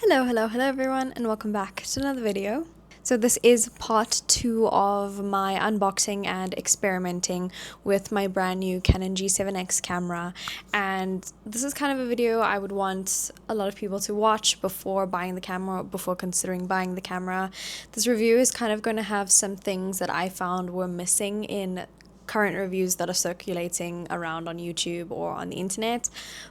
Hello everyone, and welcome back to another video. So this is part 2 of my unboxing and experimenting with my brand new Canon G7X camera, and this is kind of a video I would want a lot of people to watch before buying the camera, or before considering buying the camera. This review is kind of going to have some things that I found were missing in current reviews that are circulating around on YouTube or on the internet,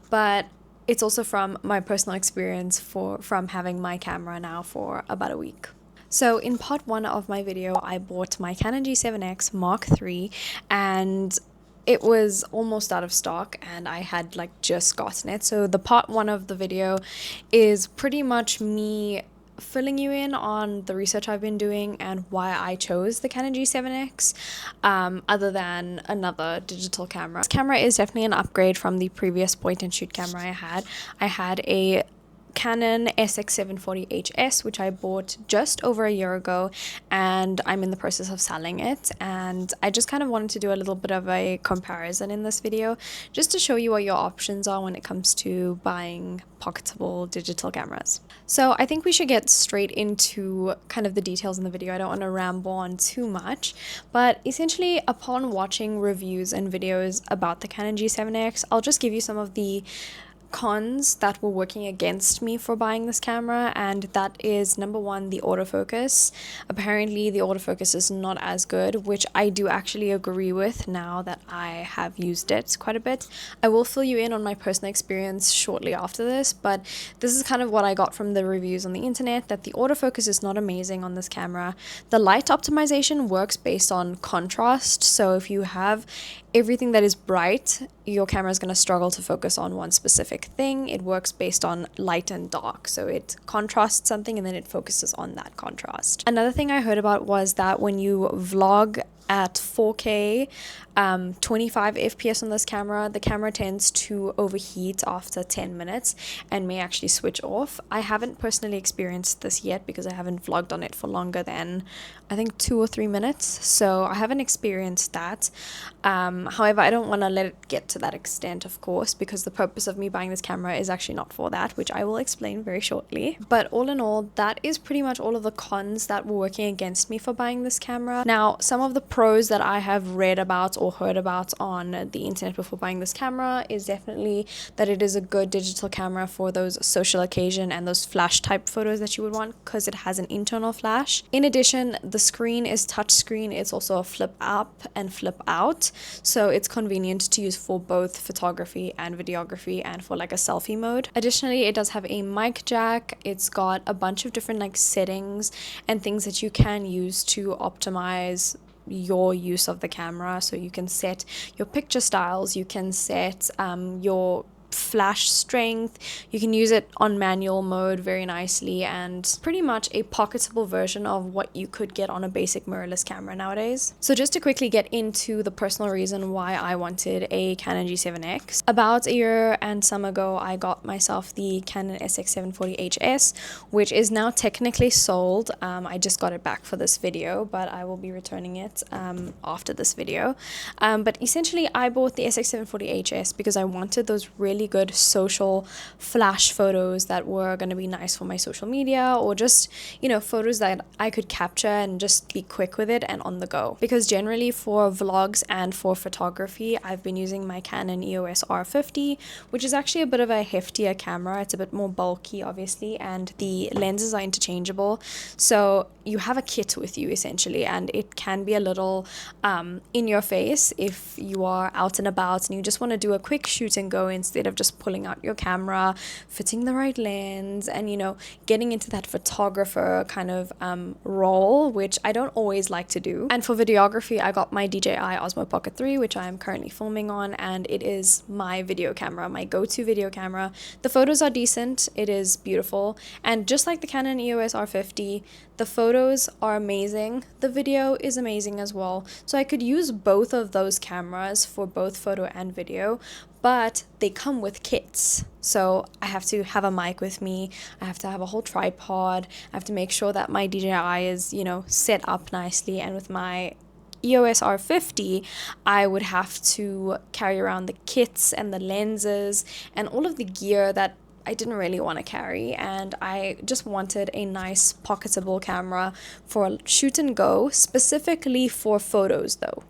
but it's also from my personal experience from having my camera now for about a week. So in part 1 of my video, I bought my Canon G7X Mark III, and it was almost out of stock and I had just gotten it. So the part 1 of the video is pretty much me filling you in on the research I've been doing and why I chose the Canon G7X other than another digital camera. This camera is definitely an upgrade from the previous point and shoot camera I had. I had a Canon SX740HS, which I bought just over a year ago, and I'm in the process of selling it, and I just kind of wanted to do a little bit of a comparison in this video just to show you what your options are when it comes to buying pocketable digital cameras. So I think we should get straight into kind of the details in the video. I don't want to ramble on too much, but essentially upon watching reviews and videos about the Canon G7X, I'll just give you some of the cons that were working against me for buying this camera, and that is number 1, the autofocus. Apparently the autofocus is not as good, which I do actually agree with now that I have used it quite a bit. I will fill you in on my personal experience shortly after this, but this is kind of what I got from the reviews on the internet, that the autofocus is not amazing on this camera. The light optimization works based on contrast, so if you have everything that is bright, your camera is going to struggle to focus on one specific thing. It works based on light and dark, so it contrasts something and then it focuses on that contrast. Another thing I heard about was that when you vlog at 4K, 25 FPS on this camera, the camera tends to overheat after 10 minutes and may actually switch off. I haven't personally experienced this yet because I haven't vlogged on it for longer than I think 2 or 3 minutes, so I haven't experienced that. However, I don't want to let it get to that extent, of course, because the purpose of me buying this camera is actually not for that, which I will explain very shortly. But all in all, that is pretty much all of the cons that were working against me for buying this camera. Now, some of the pros that I have read about or heard about on the internet before buying this camera is definitely that it is a good digital camera for those social occasion and those flash type photos that you would want, because it has an internal flash. In addition, the screen is touch screen. It's also a flip up and flip out, so it's convenient to use for both photography and videography and for like a selfie mode. Additionally, it does have a mic jack. It's got a bunch of different settings and things that you can use to optimize your use of the camera. So you can set your picture styles, you can set your flash strength, you can use it on manual mode very nicely, and pretty much a pocketable version of what you could get on a basic mirrorless camera nowadays. So just to quickly get into the personal reason why I wanted a Canon G7X, about a year and some ago I got myself the Canon SX740HS, which is now technically sold. I just got it back for this video, but I will be returning it after this video. But essentially I bought the SX740HS because I wanted those really good social flash photos that were going to be nice for my social media, or just, photos that I could capture and just be quick with it and on the go. Because generally for vlogs and for photography, I've been using my Canon EOS R50, which is actually a bit of a heftier camera. It's a bit more bulky, obviously, and the lenses are interchangeable. So you have a kit with you essentially, and it can be a little in your face if you are out and about and you just want to do a quick shoot and go instead of just pulling out your camera, fitting the right lens, and getting into that photographer kind of role, which I don't always like to do. And for videography, I got my DJI Osmo Pocket 3, which I am currently filming on, and it is my video camera, my go-to video camera. The photos are decent, it is beautiful, and just like the Canon EOS R50, the photos are amazing, the video is amazing as well. So I could use both of those cameras for both photo and video, but they come with kits. So I have to have a mic with me, I have to have a whole tripod, I have to make sure that my DJI is, set up nicely, and with my EOS R50, I would have to carry around the kits and the lenses and all of the gear that I didn't really want to carry, and I just wanted a nice pocketable camera for shoot and go, specifically for photos though.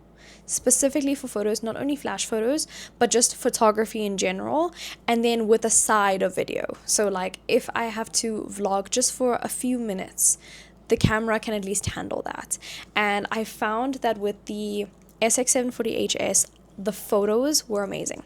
Specifically for photos, not only flash photos, but just photography in general, and then with a side of video. So like if I have to vlog just for a few minutes, the camera can at least handle that. And I found that with the SX740HS, the photos were amazing.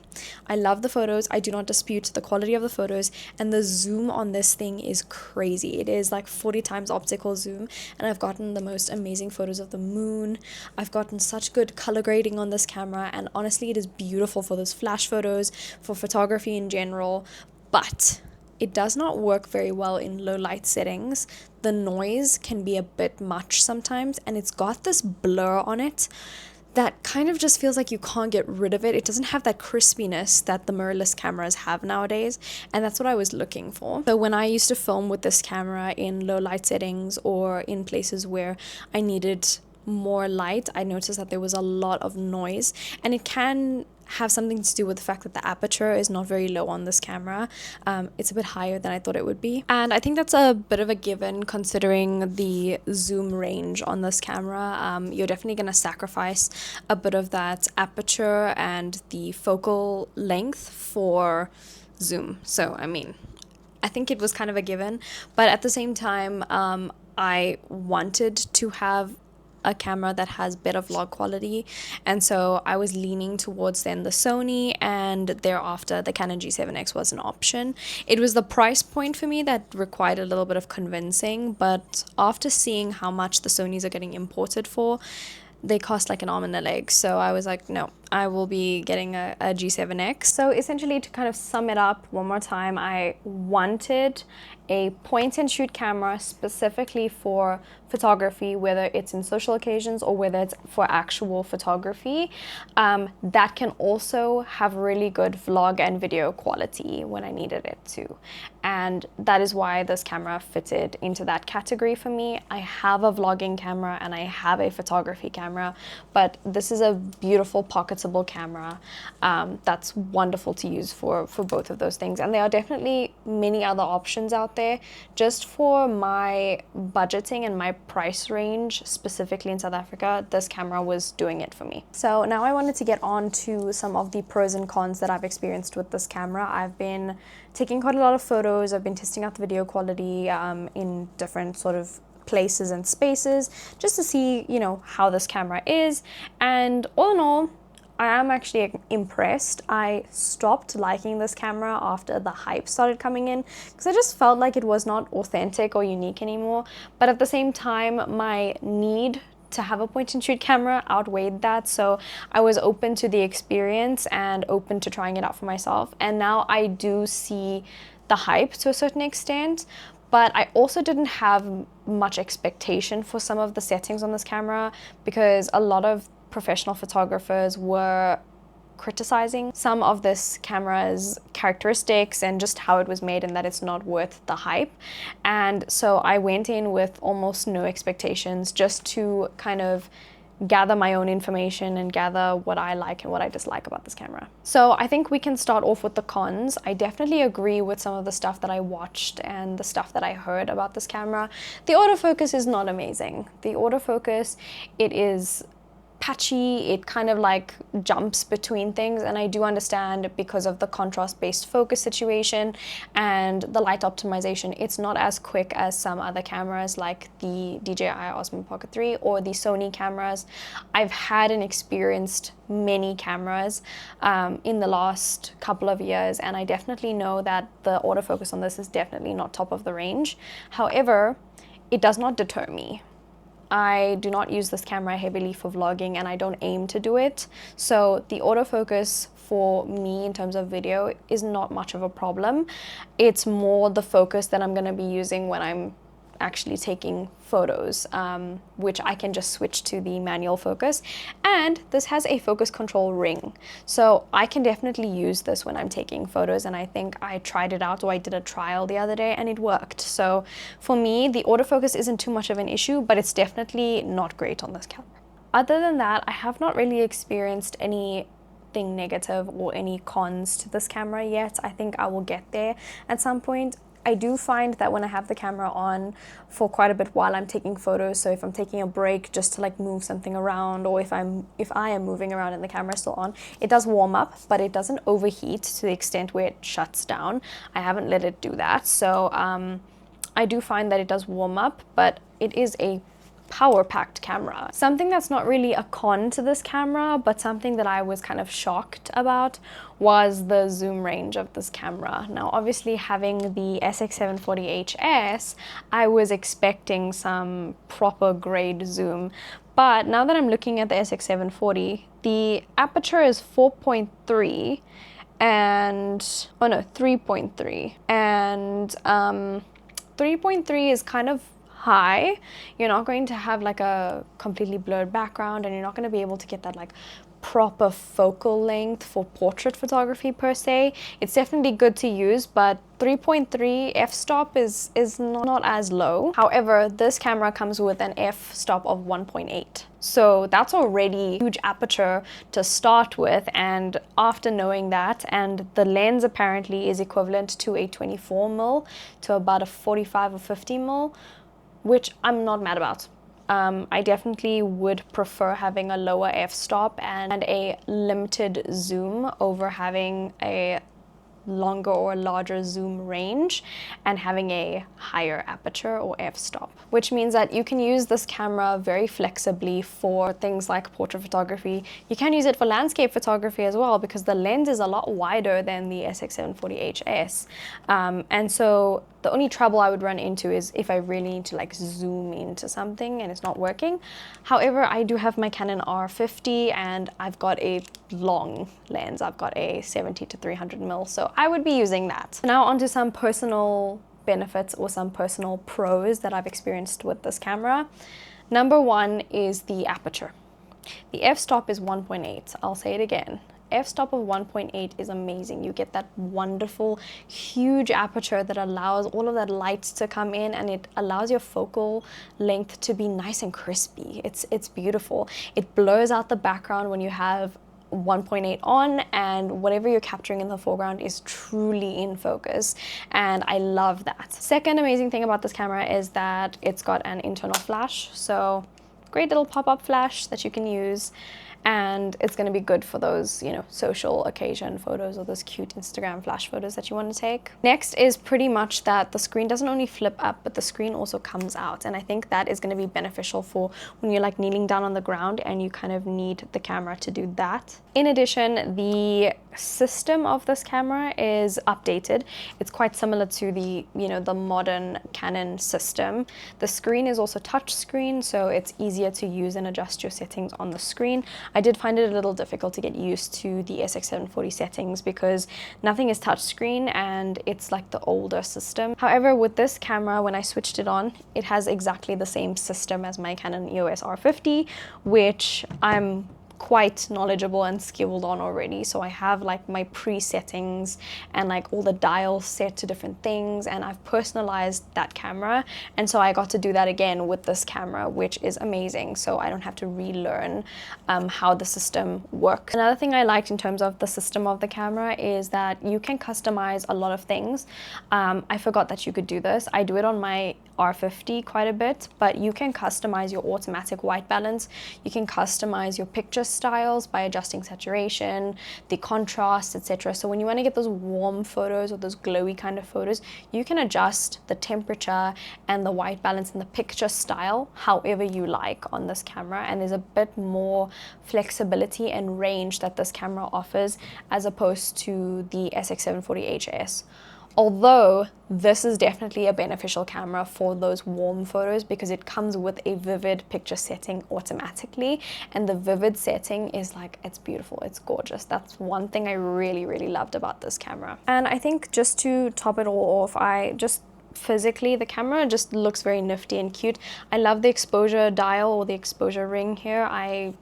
I love the photos. I do not dispute the quality of the photos, and the zoom on this thing is crazy. It is like 40 times optical zoom, and I've gotten the most amazing photos of the moon. I've gotten such good color grading on this camera, and honestly it is beautiful for those flash photos, for photography in general, but it does not work very well in low light settings. The noise can be a bit much sometimes, and it's got this blur on it that kind of just feels like you can't get rid of it. It doesn't have that crispiness that the mirrorless cameras have nowadays, and that's what I was looking for. So when I used to film with this camera in low light settings or in places where I needed more light, I noticed that there was a lot of noise, and it can have something to do with the fact that the aperture is not very low on this camera. It's a bit higher than I thought it would be, and I think that's a bit of a given considering the zoom range on this camera. You're definitely going to sacrifice a bit of that aperture and the focal length for zoom. So I mean, I think it was kind of a given, but at the same time, I wanted to have a camera that has better vlog quality, and so I was leaning towards then the Sony, and thereafter the Canon G7X was an option. It was the price point for me that required a little bit of convincing, but after seeing how much the Sonys are getting imported for, they cost like an arm and a leg. So I was like, no, I will be getting a G7X. So essentially, to kind of sum it up one more time, I wanted a point and shoot camera specifically for photography, whether it's in social occasions or whether it's for actual photography, that can also have really good vlog and video quality when I needed it to. And that is why this camera fitted into that category for me. I have a vlogging camera and I have a photography camera, but this is a beautiful pocketable camera that's wonderful to use for both of those things. And there are definitely many other options out there. Just for my budgeting and my price range, specifically in South Africa, this camera was doing it for me. So now I wanted to get on to some of the pros and cons that I've experienced with this camera. I've been taking quite a lot of photos. I've been testing out the video quality in different sort of places and spaces just to see, you know, how this camera is. And all in all, I am actually impressed. I stopped liking this camera after the hype started coming in because I just felt like it was not authentic or unique anymore. But at the same time, my need to have a point and shoot camera outweighed that, so I was open to the experience and open to trying it out for myself. And now I do see the hype to a certain extent, but I also didn't have much expectation for some of the settings on this camera because a lot of professional photographers were criticizing some of this camera's characteristics and just how it was made, and that it's not worth the hype. And so I went in with almost no expectations, just to kind of gather my own information and gather what I like and what I dislike about this camera. So I think we can start off with the cons. I definitely agree with some of the stuff that I watched and the stuff that I heard about this camera. The autofocus is not amazing. The autofocus, it is patchy, it kind of like jumps between things, and I do understand because of the contrast-based focus situation and the light optimization, it's not as quick as some other cameras like the DJI Osmo Pocket 3 or the Sony cameras. I've had and experienced many cameras in the last couple of years, and I definitely know that the autofocus on this is definitely not top of the range. However, it does not deter me. I do not use this camera heavily for vlogging, and I don't aim to do it. So the autofocus for me in terms of video is not much of a problem. It's more the focus that I'm going to be using when I'm actually taking photos, which I can just switch to the manual focus. And this has a focus control ring, so I can definitely use this when I'm taking photos, and I think I tried it out, or I did a trial the other day, and it worked. So for me, the autofocus isn't too much of an issue, but it's definitely not great on this camera. Other than that, I have not really experienced any anything negative or any cons to this camera yet. I think I will get there at some point. I do find that when I have the camera on for quite a bit while I'm taking photos, so if I'm taking a break just to like move something around, or if I am moving around and the camera is still on, it does warm up, but it doesn't overheat to the extent where it shuts down. I haven't let it do that, so I do find that it does warm up, but it is a power-packed camera. Something that's not really a con to this camera, but something that I was kind of shocked about, was the zoom range of this camera. Now obviously having the SX740HS, I was expecting some proper grade zoom, but now that I'm looking at the SX740, the aperture is 4.3 and, oh no, 3.3, and 3.3 is kind of high. You're not going to have like a completely blurred background, and you're not going to be able to get that like proper focal length for portrait photography per se. It's definitely good to use, but 3.3 f-stop is not as low. However, this camera comes with an f-stop of 1.8. So that's already huge aperture to start with, and after knowing that, and the lens apparently is equivalent to a 24mm to about a 45 or 50mm, which I'm not mad about. I definitely would prefer having a lower f-stop and a limited zoom over having a longer or larger zoom range and having a higher aperture or f-stop, which means that you can use this camera very flexibly for things like portrait photography. You can use it for landscape photography as well, because the lens is a lot wider than the SX740HS, and so the only trouble I would run into is if I really need to like zoom into something and it's not working. However, I do have my Canon R50 and I've got a long lens. I've got a 70 to 300mm, so I would be using that. Now onto some personal benefits or some personal pros that I've experienced with this camera. Number one is the aperture. The f-stop is 1.8. I'll say it again. F-stop of 1.8 is amazing. You get that wonderful huge aperture that allows all of that light to come in, and it allows your focal length to be nice and crispy. It's beautiful. It blurs out the background when you have 1.8 on, and whatever you're capturing in the foreground is truly in focus, and I love that. Second amazing thing about this camera is that it's got an internal flash, so great little pop-up flash that you can use, and it's going to be good for those, you know, social occasion photos or those cute Instagram flash photos that you want to take. Next is pretty much that the screen doesn't only flip up, but the screen also comes out, and I think that is going to be beneficial for when you're like kneeling down on the ground and you kind of need the camera to do that. In addition, the system of this camera is updated. It's quite similar to the, you know, the modern Canon system. The screen is also touch screen, so it's easier to use and adjust your settings on the screen. I did find it a little difficult to get used to the SX740 settings because nothing is touch screen and it's like the older system. However, with this camera, when I switched it on, it has exactly the same system as my Canon EOS R50, which I'm quite knowledgeable and skilled on already. So I have like my pre-settings and like all the dials set to different things, and I've personalized that camera, and so I got to do that again with this camera, which is amazing. So I don't have to relearn how the system works. Another thing I liked in terms of the system of the camera is that you can customize a lot of things. I forgot that you could do this. I do it on my R50 quite a bit, but you can customize your automatic white balance. You can customize your picture styles by adjusting saturation, the contrast, etc. So when you want to get those warm photos or those glowy kind of photos, you can adjust the temperature and the white balance and the picture style however you like on this camera, and there's a bit more flexibility and range that this camera offers as opposed to the SX740HS. Although this is definitely a beneficial camera for those warm photos because it comes with a vivid picture setting automatically, and the vivid setting is like, it's beautiful, it's gorgeous. That's one thing I really loved about this camera. And I think just to top it all off, physically the camera just looks very nifty and cute. I love the exposure dial or the exposure ring here. I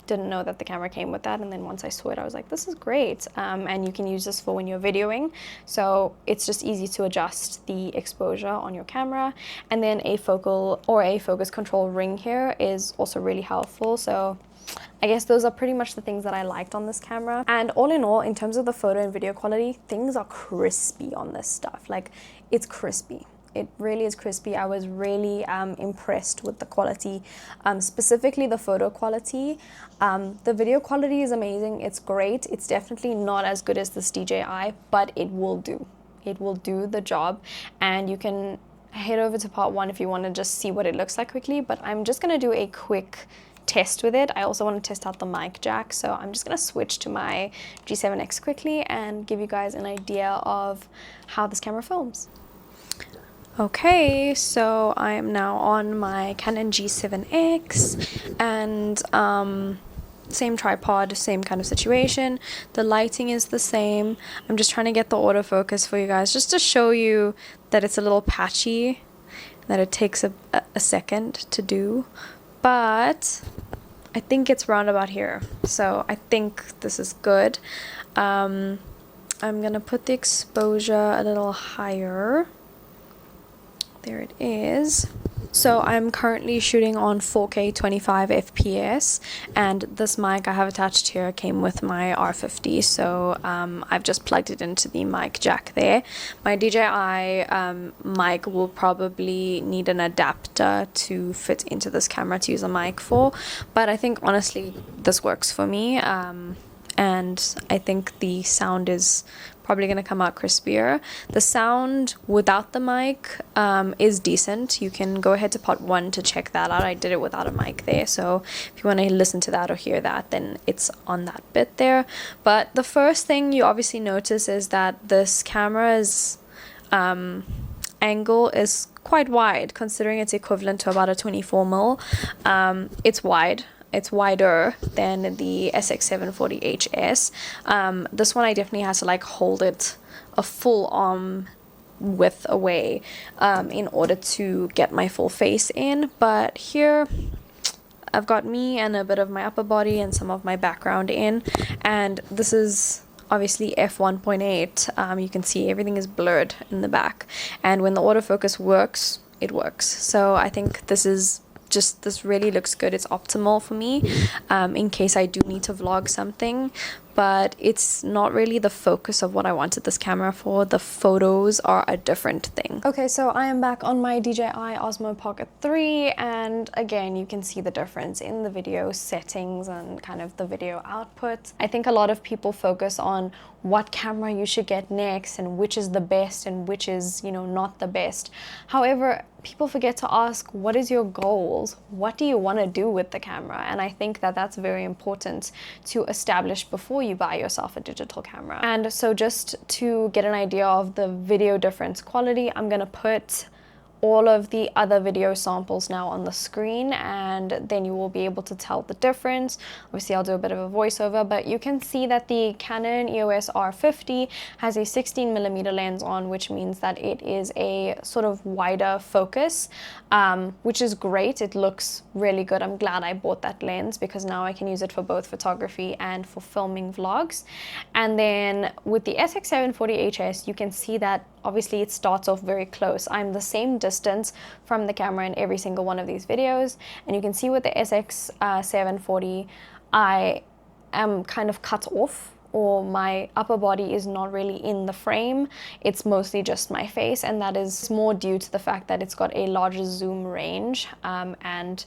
didn't know that the camera came with that, and then once I saw it I was like, this is great. And you can use this for when you're videoing, so it's just easy to adjust the exposure on your camera. And then a focal or a focus control ring here is also really helpful, so I guess those are pretty much the things that I liked on this camera. And all in all, in terms of the photo and video quality, things are crispy on this stuff. Like, it's crispy. It really is crispy. I was really impressed with the quality, specifically the photo quality. The video quality is amazing. It's great. It's definitely not as good as this DJI, but it will do. It will do the job. And you can head over to part 1 if you want to just see what it looks like quickly, but I'm just going to do a quick test with it. I also want to test out the mic jack, so I'm just going to switch to my G7X quickly and give you guys an idea of how this camera films. Okay, so I am now on my Canon G7X, and same tripod, same kind of situation. The lighting is the same. I'm just trying to get the autofocus for you guys, just to show you that it's a little patchy, that it takes a second to do, but I think it's round about here, so I think this is good. I'm gonna put the exposure a little higher. There it is. So I'm currently shooting on 4K 25 FPS, and this mic I have attached here came with my R50, so I've just plugged it into the mic jack there. My DJI mic will probably need an adapter to fit into this camera to use a mic for, but I think honestly this works for me, and I think the sound is probably going to come out crispier. The sound without the mic is decent. You can go ahead to part 1 to check that out. I did it without a mic there, so if you want to listen to that or hear that, then it's on that bit there. But the first thing you obviously notice is that this camera's angle is quite wide, considering it's equivalent to about a 24mm. It's wide. It's wider than the SX740HS. This one I definitely had to like hold it a full arm width away in order to get my full face in. But here I've got me and a bit of my upper body and some of my background in. And this is obviously f1.8. You can see everything is blurred in the back. And when the autofocus works, it works. So I think this really looks good. It's optimal for me in case I do need to vlog something, but it's not really the focus of what I wanted this camera for. The photos are a different thing. Okay, so I am back on my DJI Osmo Pocket 3, and again you can see the difference in the video settings and kind of the video output. I think a lot of people focus on what camera you should get next and which is the best and which is, you know, not the best. However, people forget to ask, what is your goals? What do you want to do with the camera? And I think that that's very important to establish before you buy yourself a digital camera. And so just to get an idea of the video difference quality, I'm gonna put all of the other video samples now on the screen, and then you will be able to tell the difference. Obviously I'll do a bit of a voiceover, but you can see that the Canon EOS R50 has a 16mm lens on, which means that it is a sort of wider focus, which is great. It looks really good. I'm glad I bought that lens because now I can use it for both photography and for filming vlogs. And then with the SX740HS, you can see that obviously it starts off very close. I'm the same distance from the camera in every single one of these videos, and you can see with the SX740 I am kind of cut off, or my upper body is not really in the frame. It's mostly just my face, and that is more due to the fact that it's got a larger zoom range and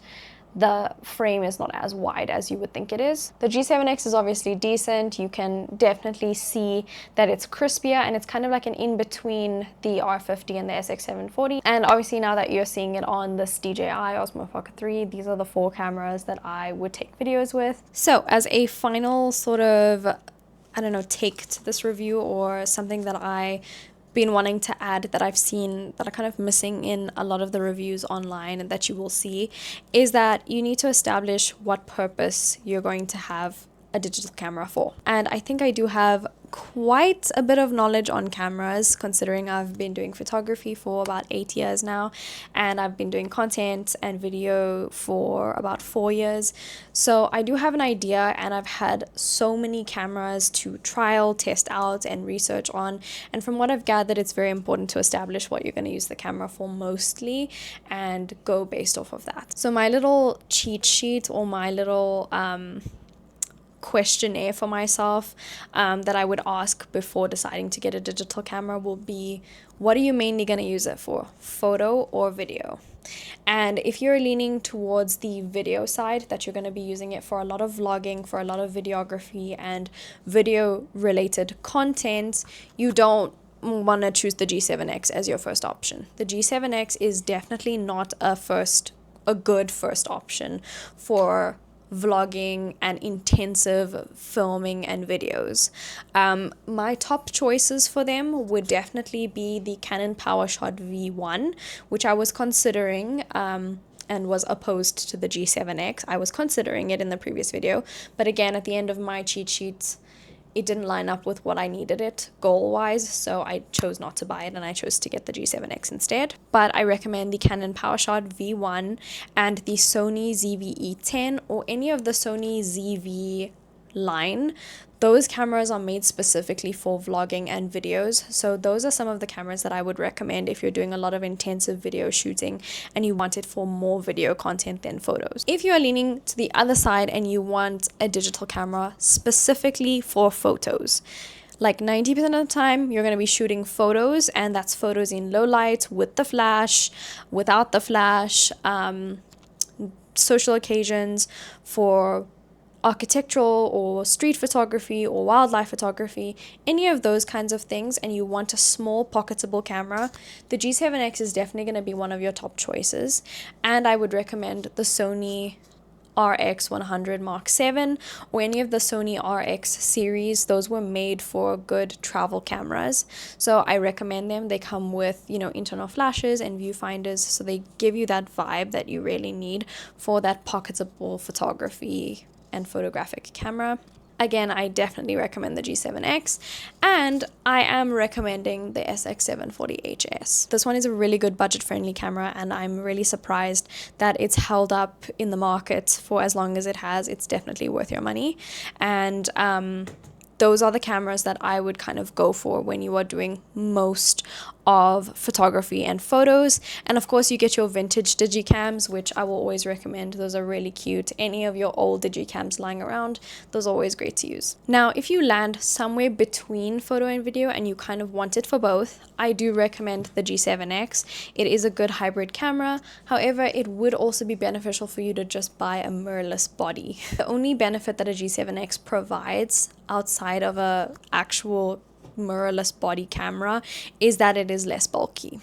the frame is not as wide as you would think it is. The G7X is obviously decent. You can definitely see that it's crispier, and it's kind of like an in-between the R50 and the SX740. And obviously now that you're seeing it on this DJI Osmo Pocket 3, these are the 4 cameras that I would take videos with. So as a final sort of, I don't know, take to this review, or something that I been wanting to add that I've seen that are kind of missing in a lot of the reviews online and that you will see, is that you need to establish what purpose you're going to have a digital camera for. And I think I do have quite a bit of knowledge on cameras, considering I've been doing photography for about 8 years now, and I've been doing content and video for about 4 years. So I do have an idea, and I've had so many cameras to trial, test out, and research on. And from what I've gathered, it's very important to establish what you're going to use the camera for mostly and go based off of that. So my little cheat sheet, or my little questionnaire for myself that I would ask before deciding to get a digital camera will be, what are you mainly going to use it for, photo or video? And if you're leaning towards the video side, that you're going to be using it for a lot of vlogging, for a lot of videography and video related content, you don't want to choose the G7X as your first option. The G7X is definitely not a good first option for vlogging and intensive filming and videos. My top choices for them would definitely be the Canon PowerShot V1, which I was considering and was opposed to the G7X. I was considering it in the previous video, but again, at the end of my cheat sheets, it didn't line up with what I needed it goal-wise, so I chose not to buy it and I chose to get the G7X instead. But I recommend the Canon PowerShot V1 and the Sony ZV-E10 or any of the Sony ZV line. Those cameras are made specifically for vlogging and videos, so those are some of the cameras that I would recommend if you're doing a lot of intensive video shooting and you want it for more video content than photos. If you are leaning to the other side and you want a digital camera specifically for photos, like 90% of the time you're going to be shooting photos, and that's photos in low light, with the flash, without the flash, social occasions, for architectural or street photography or wildlife photography, any of those kinds of things, and you want a small pocketable camera, the G7X is definitely going to be one of your top choices. And I would recommend the Sony RX100 Mark 7 or any of the Sony RX series. Those were made for good travel cameras, so I recommend them. They come with, internal flashes and viewfinders, so they give you that vibe that you really need for that pocketable photography and photographic camera. Again, I definitely recommend the G7X, and I am recommending the SX740HS. This one is a really good budget-friendly camera, and I'm really surprised that it's held up in the market for as long as it has. It's definitely worth your money, and those are the cameras that I would kind of go for when you are doing most of photography and photos. And of course, you get your vintage digicams, which I will always recommend. Those are really cute. Any of your old digicams lying around, those are always great to use. Now, if you land somewhere between photo and video and you kind of want it for both, I do recommend the G7X. It is a good hybrid camera. However, it would also be beneficial for you to just buy a mirrorless body. The only benefit that a G7X provides outside of a actual mirrorless body camera is that it is less bulky.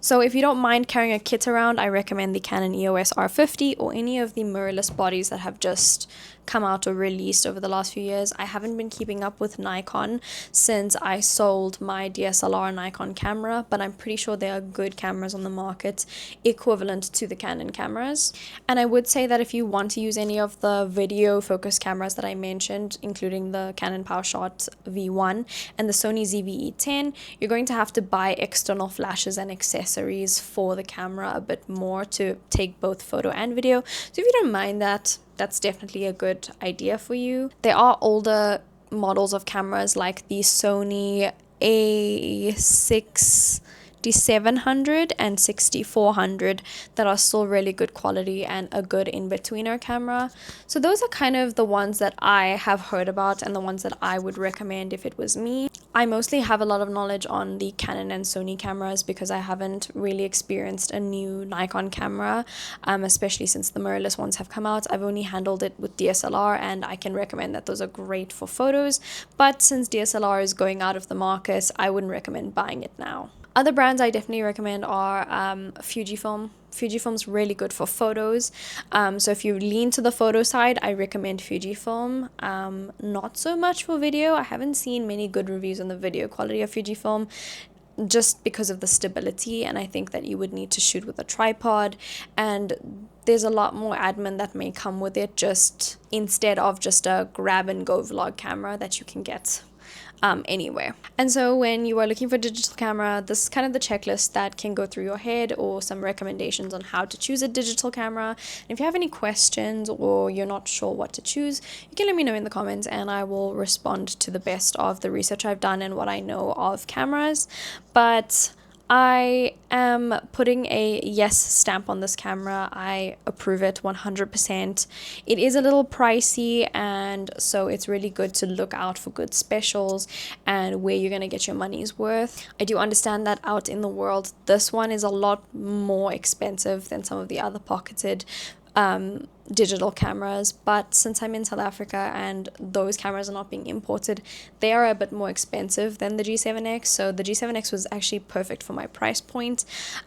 So if you don't mind carrying a kit around, I recommend the Canon EOS R50 or any of the mirrorless bodies that have just come out or released over the last few years. I haven't been keeping up with Nikon since I sold my DSLR Nikon camera, but I'm pretty sure there are good cameras on the market equivalent to the Canon cameras. And I would say that if you want to use any of the video focused cameras that I mentioned, including the Canon PowerShot V1 and the Sony ZV-E10, you're going to have to buy external flashes and accessories for the camera a bit more to take both photo and video. So if you don't mind that, that's definitely a good idea for you. There are older models of cameras like the Sony A6700 and 6400 that are still really good quality and a good in-betweener camera. So those are kind of the ones that I have heard about and the ones that I would recommend if it was me. I mostly have a lot of knowledge on the Canon and Sony cameras because I haven't really experienced a new Nikon camera, especially since the mirrorless ones have come out. I've only handled it with DSLR, and I can recommend that those are great for photos, but since DSLR is going out of the market, I wouldn't recommend buying it now. Other brands I definitely recommend are Fujifilm. Fujifilm's really good for photos. So if you lean to the photo side, I recommend Fujifilm. Not so much for video. I haven't seen many good reviews on the video quality of Fujifilm. just because of the stability, and I think that you would need to shoot with a tripod, and there's a lot more admin that may come with it, just instead of just a grab and go vlog camera that you can get anywhere. And so when you are looking for a digital camera, this is kind of the checklist that can go through your head, or some recommendations on how to choose a digital camera. And if you have any questions or you're not sure what to choose, you can let me know in the comments, and I will respond to the best of the research I've done and what I know of cameras. But I am putting a yes stamp on this camera. I approve it 100%. It is a little pricey, and so it's really good to look out for good specials and where you're going to get your money's worth. I do understand that out in the world, this one is a lot more expensive than some of the other pocketed digital cameras, but since I'm in South Africa and those cameras are not being imported, they are a bit more expensive than the G7X. So the G7X was actually perfect for my price point.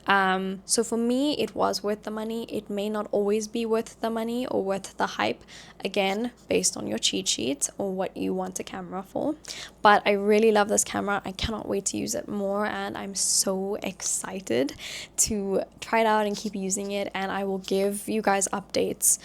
So for me, it was worth the money. It may not always be worth the money or worth the hype, again, based on your cheat sheet or what you want a camera for. But I really love this camera. I cannot wait to use it more, and I'm so excited to try it out and keep using it. And I will give you guys updates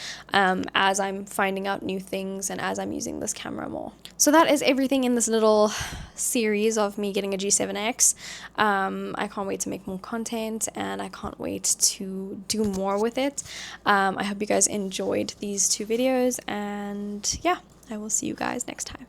as I'm finding out new things and as I'm using this camera more. So that is everything in this little series of me getting a G7X. I can't wait to make more content, and I can't wait to do more with it. I hope you guys enjoyed these 2 videos, and yeah, I will see you guys next time.